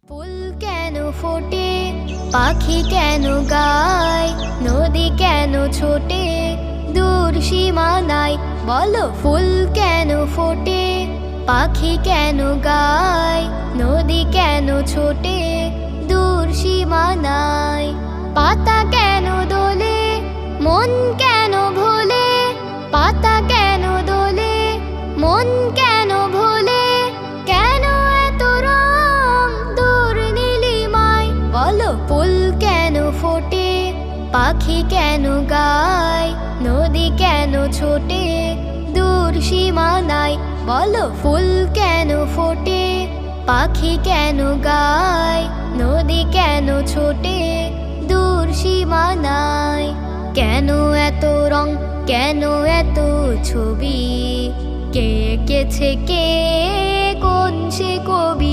ফুল কেন ফোটে, পাখি কেন গায়, নদী কেন ছোটে, দূর সীমানায়। বলো ফুল কেন ফোটে, পাখি কেন গায়, নদী কেন ছোটে, দূর সীমানায়। পাতা কেন দোলে, মন কেন ভোলে, পাতা কেন দোলে, মন কেন ভোলে, কেন এত রং দূর নীলিমায়। বলো ফুল কেন ফোটে, পাখি কেন গায়, নদী কেন ছোটে, দূর সীমানায়। বলো ফুল কেন ফোটে, পাখি কেন গায়, নদী কেন ছোটে, দূর সীমানায়। কেন এত রং, কেন এত ছবি, কে এঁকেছে কে, কোন সে কবি।